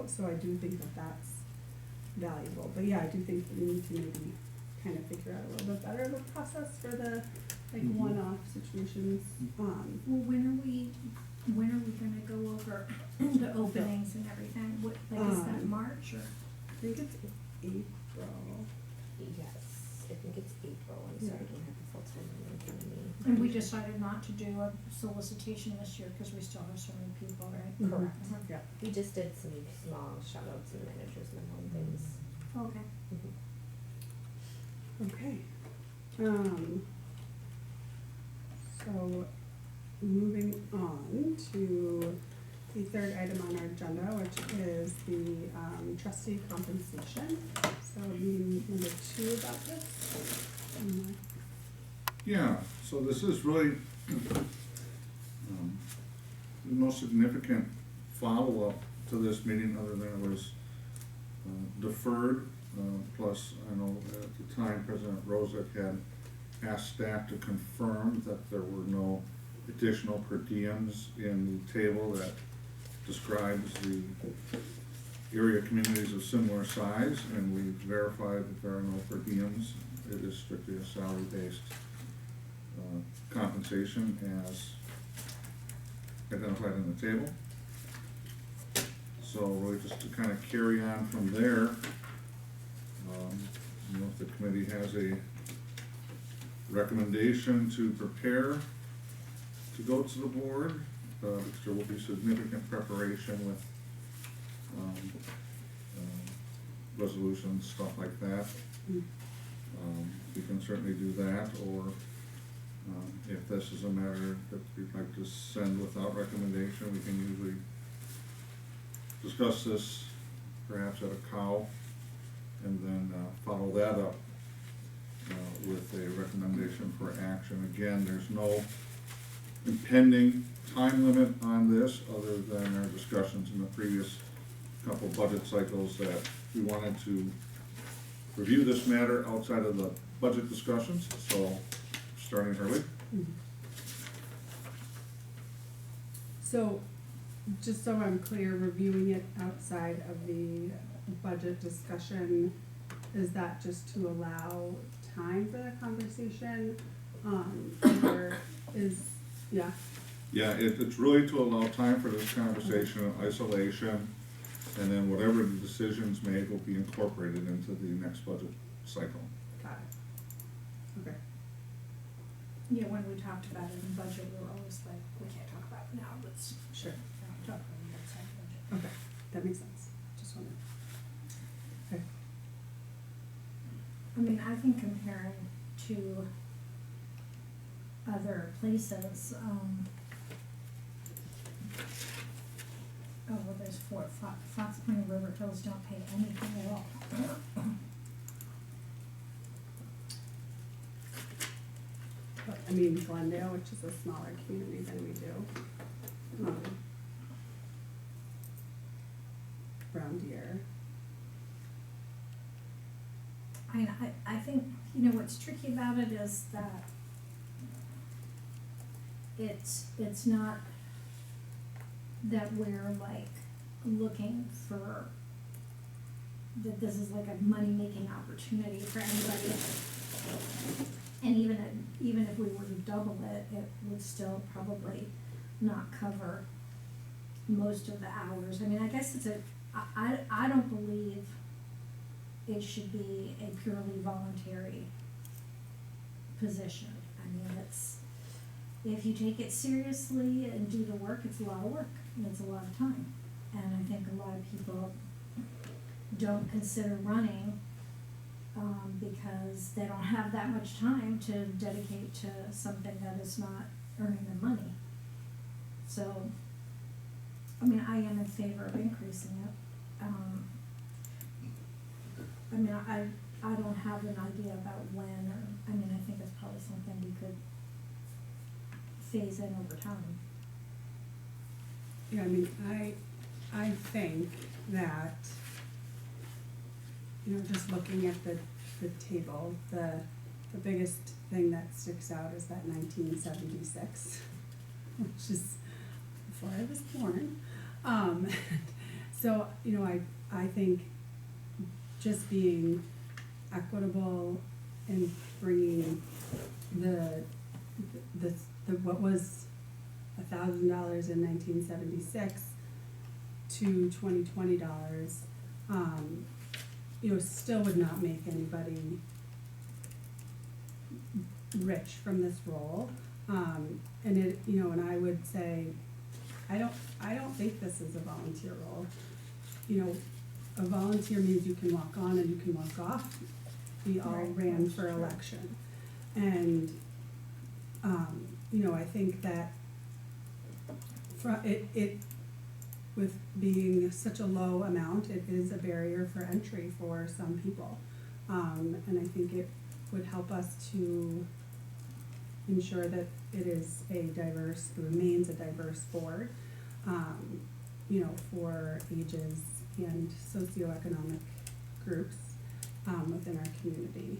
so I do think that that's valuable. But yeah, I do think we need to maybe kind of figure out a little bit better of a process for the like one-off situations. Well, when are we gonna go over the openings and everything? What, like, is that March or? I think it's April. Yes, I think it's April, I'm sorry, I don't have the full timeline in front of me. And we decided not to do a solicitation this year because we still have so many people, right? Correct. Yeah. We just did some small shout outs and managers memo and things. Okay. Okay. So moving on to the third item on our agenda, which is the trustee compensation. So meeting number 2 about this. Yeah, so this is really the most significant follow-up to this meeting, other than it was deferred. Plus, I know at the time President Rozek had asked staff to confirm that there were no additional per diems in the table that describes the area communities of similar size, and we verified that there are no per diems. It is strictly a salary-based compensation as identified in the table. So really just to kind of carry on from there, if the committee has a recommendation to prepare to go to the board, because there will be significant preparation with resolutions, stuff like that. We can certainly do that, or if this is a matter that we'd like to send without recommendation, we can usually discuss this perhaps at a cow, and then follow that up with a recommendation for action. Again, there's no impending time limit on this, other than our discussions in the previous couple budget cycles that we wanted to review this matter outside of the budget discussions, so starting early. So, just so I'm clear, reviewing it outside of the budget discussion, is that just to allow time for the conversation? Or is, yeah? Yeah, it's really to allow time for this conversation in isolation, and then whatever the decisions made will be incorporated into the next budget cycle. Got it. Okay. Yeah, when we talked about it in budget, we were always like, we can't talk about it now, let's Sure. talk about it outside the budget. Okay, that makes sense. Just wondering. Okay. I mean, I think comparing to other places, well, there's Fox Point and River Hills don't pay anything at all. But, I mean, Glendale, which is a smaller community than we do. Brown Deer. I think, you know, what's tricky about it is that it's not that we're like looking for, that this is like a money-making opportunity for anybody. And even if we were to double it, it would still probably not cover most of the hours. I mean, I guess I don't believe it should be a purely voluntary position. I mean, if you take it seriously and do the work, it's a lot of work and it's a lot of time. And I think a lot of people don't consider running because they don't have that much time to dedicate to something that is not earning them money. So, I mean, I am in favor of increasing it. I mean, I don't have an idea about when, or, I mean, I think it's probably something we could phase in over time. Yeah, I mean, I think that, you know, just looking at the table, the biggest thing that sticks out is that 1976, which is before I was born. So, you know, I think just being equitable and bringing the what was $1,000 in 1976 to $2020, you know, still would not make anybody rich from this role. And it, you know, and I would say, I don't think this is a volunteer role. You know, a volunteer means you can walk on and you can walk off. We all Right, ran that's for true. election. And, you know, I think that with being such a low amount, it is a barrier for entry for some people. And I think it would help us to ensure that it remains a diverse board, you know, for ages and socioeconomic groups, within our community.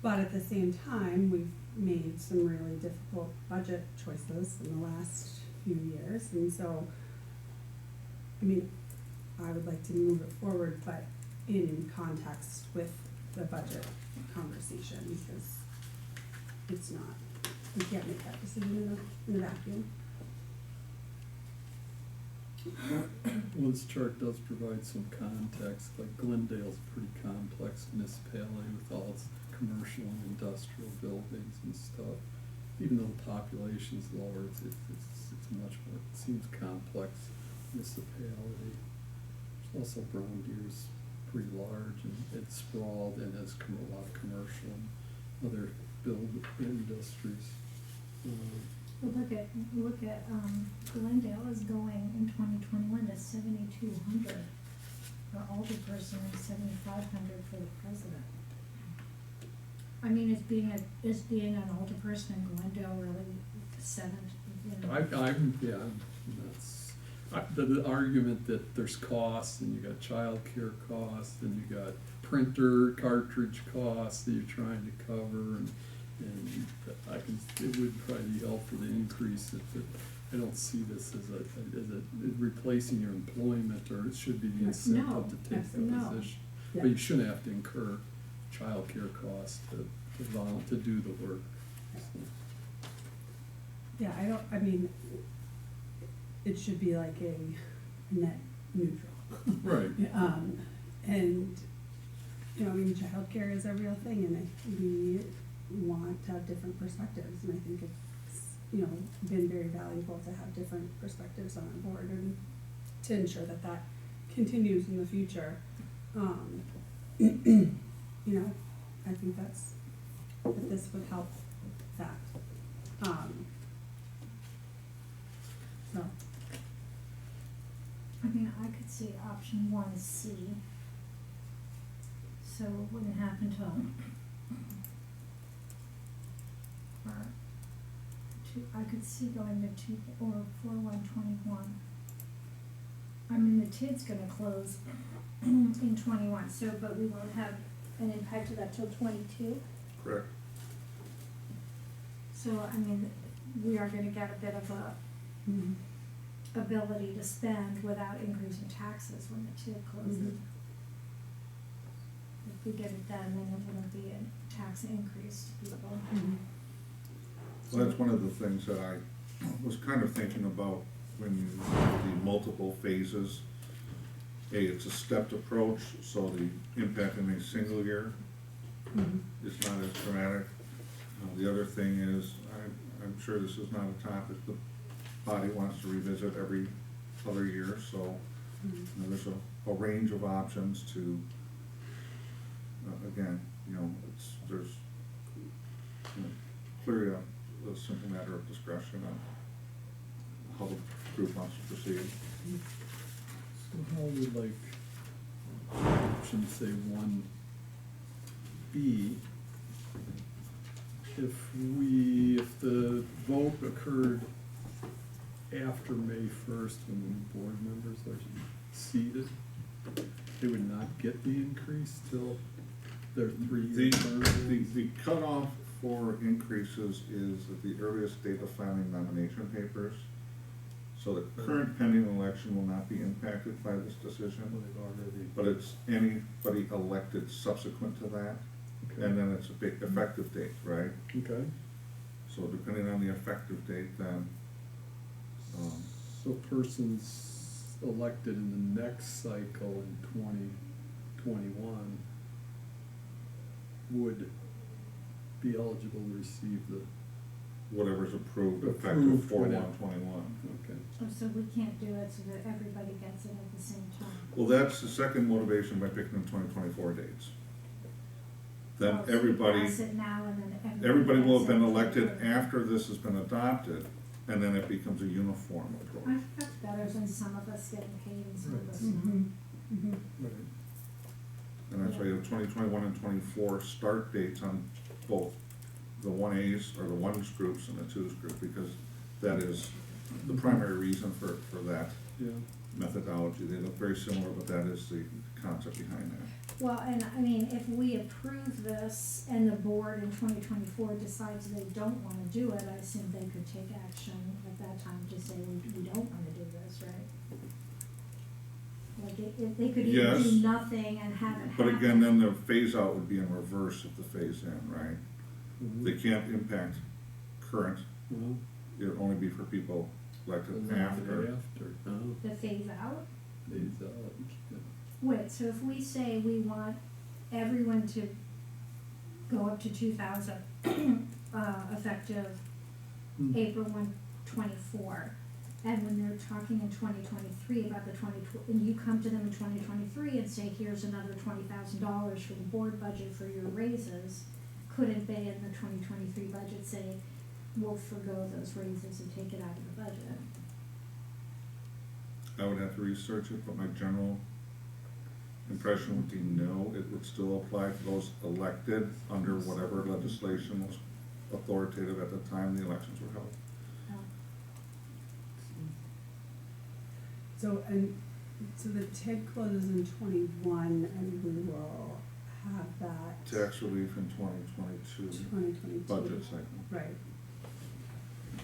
But at the same time, we've made some really difficult budget choices in the last few years, and so, I mean, I would like to move it forward, but in context with the budget conversation, because it's not, we can't make that decision in a vacuum. Well, this chart does provide some context, like Glendale's a pretty complex municipality with all its commercial and industrial buildings and stuff. Even though the population's lower, it's much more, it seems complex municipality. There's also Brown Deer's pretty large and it's sprawled and has a lot of commercial and other industries. Well, look at, Glendale is going in 2021 to 7,200 for alderperson and 7,500 for the president. I mean, is being an alderperson in Glendale really seventh? You know? The argument that there's costs and you got childcare costs and you got printer cartridge costs that you're trying to cover and it would probably be helpful to increase it, but I don't see this as a replacing your employment, or it should be the incentive No, to take the no. position. Yeah. But you shouldn't have to incur childcare costs to do the work. So. Yeah, I mean, it should be like a net neutral. Right. And, you know, I mean, childcare is a real thing, and we want to have different perspectives, and I think it's, you know, been very valuable to have different perspectives on our board, and to ensure that that continues in the future. You know, I think that this would help that. So, I mean, I could see option 1C. So it wouldn't happen till, or I could see going to 2 or 4/1/21. I mean, the TID's gonna close in 21, so, but we won't have an impact of that till 22. Correct. So, I mean, we are gonna get a bit of a ability to spend without increasing taxes when the TID closes. Mhm. If we get it done, then it wouldn't be a tax increase to people. Well, that's one of the things that I was kind of thinking about when you have the multiple phases. It's a stepped approach, so the impact in a single year is not as dramatic. The other thing is, I'm sure this is not a topic the body wants to revisit every other year, so there's a range of options to, again, you know, there's clearly a simple matter of discretion on how the group wants to proceed. So how would option say 1B, if the vote occurred after May 1st when the board members are seated, they would not get the increase till their 3-year term? The cutoff for increases is at the earliest date of filing nomination papers. So the current pending election will not be impacted by this decision, but it's anybody elected subsequent to that, Okay. and then it's a big effective date, right? Okay, So depending on the effective date, then, so persons elected in the next cycle in 2021 would be eligible to receive the, whatever's approved effective Approved for whenever. 1/21. okay. Oh, so we can't do it so that everybody gets it at the same time. Well, that's the second motivation by picking the 2024 dates. Then Oh, so you everybody, pass it now and then everybody will have gets been it elected later. after this has been adopted, and then it becomes a uniform I approach. think that's better than some of us getting paid and some of us not. Mm-hmm. Right. And that's why you have 2021 and 24 start dates on both the 1As or the 1s groups and the 2s group, because that is the primary reason for that Yeah, methodology. They look very similar, but that is the concept behind that. Well, and I mean, if we approve this and the board in 2024 decides they don't wanna do it, I assume they could take action at that time to say, we don't wanna do this, right? Like, if they could either Yes. do nothing and have it happen. But again, then the phase out would be in reverse of the phase in, right? Mhm. They can't impact current, Well, it would only be for people elected elected after. after, oh, The phase out? phase out, yeah. Wait, so if we say we want everyone to go up to 2,000, effective Hmm. April 1, 24, and when they're talking in 2023 about the and you come to them in 2023 and say, here's another $20,000 for the board budget for your raises, couldn't they in the 2023 budget say, we'll forego those raises and take it out of the budget? I would have to research it, but my general impression would be no, it would still apply to those elected under whatever legislation was authoritative at the time the elections were held. So the TID closes in 21, and we will have that Tax relief in 2022 2022. budget cycle. Right.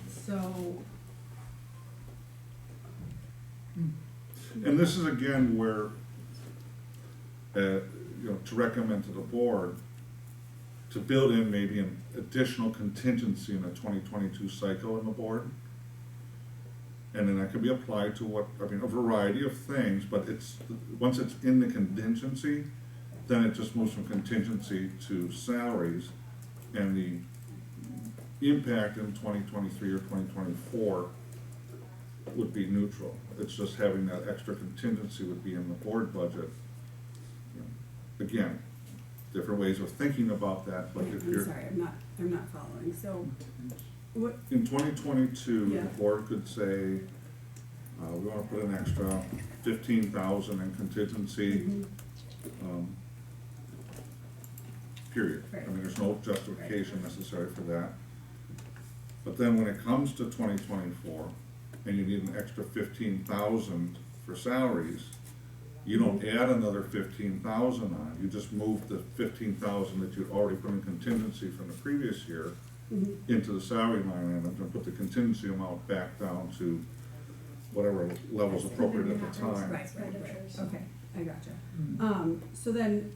So, And this is again where, to recommend to the board, to build in maybe an additional contingency in the 2022 cycle in the board. And then that could be applied to a variety of things, but once it's in the contingency, then it just moves from contingency to salaries, and the impact in 2023 or 2024 would be neutral. It's just having that extra contingency would be in the board budget. Again, different ways of thinking about that, but if I'm you're, sorry, I'm not following. So, what, in 2022, Yeah. the board could say, we wanna put an extra 15,000 in contingency, mhm, period. I Right. mean, there's no justification necessary for that. But then when it comes to 2024, and you need an extra 15,000 for salaries, you don't add another 15,000 on, you just move the 15,000 that you'd already put in contingency from the previous year mhm. into the salary line item, and put the contingency amount back down to whatever level's appropriate at the time. Right, Expenditures. okay, I gotcha. So then,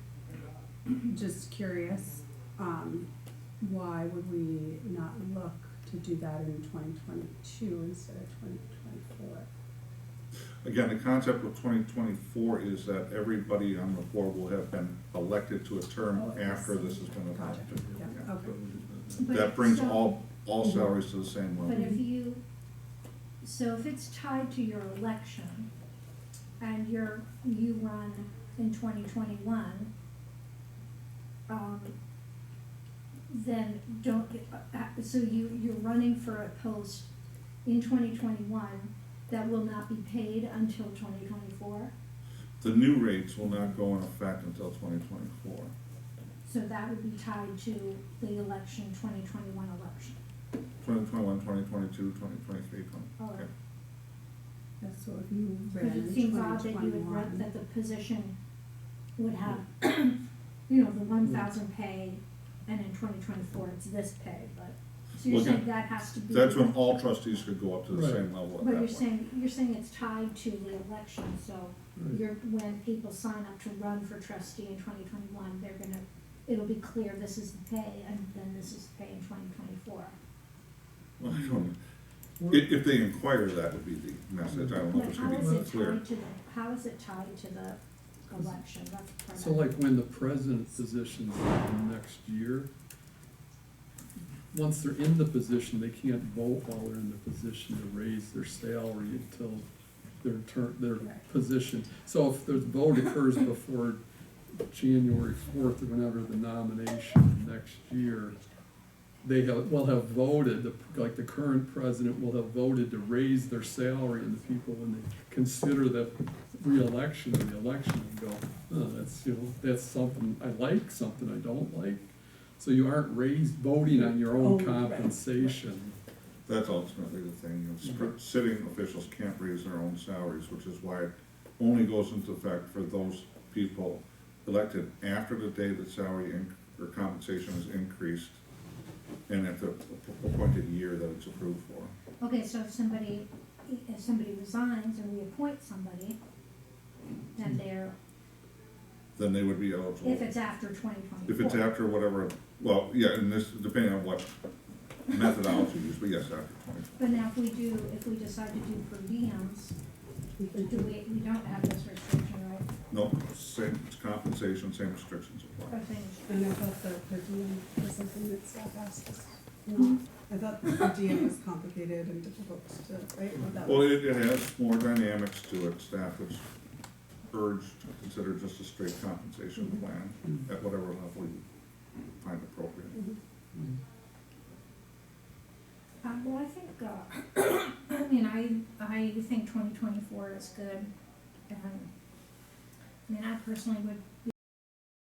just curious, why would we not look to do that in 2022 instead of 2024? Again, the concept of 2024 is that everybody on the board will have been elected to a term Oh, I after see. this has been Gotcha, adopted. yeah, okay. But That brings so- all salaries to the same But level. if so if it's tied to your election, and you run in 2021, then so you're running for a post in 2021 that will not be paid until 2024? The new rates will not go in effect until 2024. So that would be tied to the election, 2021 election? 2021, 2022, 2023, All right. okay. Yeah, so if you ran Because in it seems odd that you would 2021. read that the position would have, the 1,000 pay, and in 2024 it's this pay, but. So you're Well, saying again, that has to be. That's when all trustees could go up to the Right. same level at But that you're point. saying it's tied to the election, so Right. when people sign up to run for trustee in 2021, it'll be clear this is the pay, and then this is the pay in 2024. Well, I don't, if they inquire, that would be the message, I don't know if But it's how gonna is be it clear. tied to how is it tied to the election? That's part of So like when the president position's in next year, once they're in the position, they can't vote while they're in the position to raise their salary until their Right. position. So if the vote occurs before January 4th or whenever the nomination next year, will have voted, like the current president will have voted to raise their salary, and the people, when they consider the reelection or the election, will go, oh, that's something I like, something I don't like. So you aren't voting on your own Oh, right, compensation. That's ultimately the thing, Mhm. sitting officials can't raise their own salaries, which is why it only goes into effect for those people elected after the day that salary or compensation is increased, and at the appointed year that it's approved for. Okay, so if somebody resigns and we appoint somebody, then Then they would be eligible. if it's after 2024. If it's after whatever, well, yeah, and this, depending on what methodology used, but yes, after 20. But now if we decide to do per diems, we don't have this restriction, right? No, same compensation, same restrictions apply. Or things. And I thought the per diem was something that staff asked us. Hmm? I thought the per diem was complicated and difficult to, right? Or that Well, was- it has more dynamics to it. Staff is urged to consider just a straight compensation plan at whatever level you find appropriate. Well, I think, I mean, I think 2024 is good, and, I mean, I personally would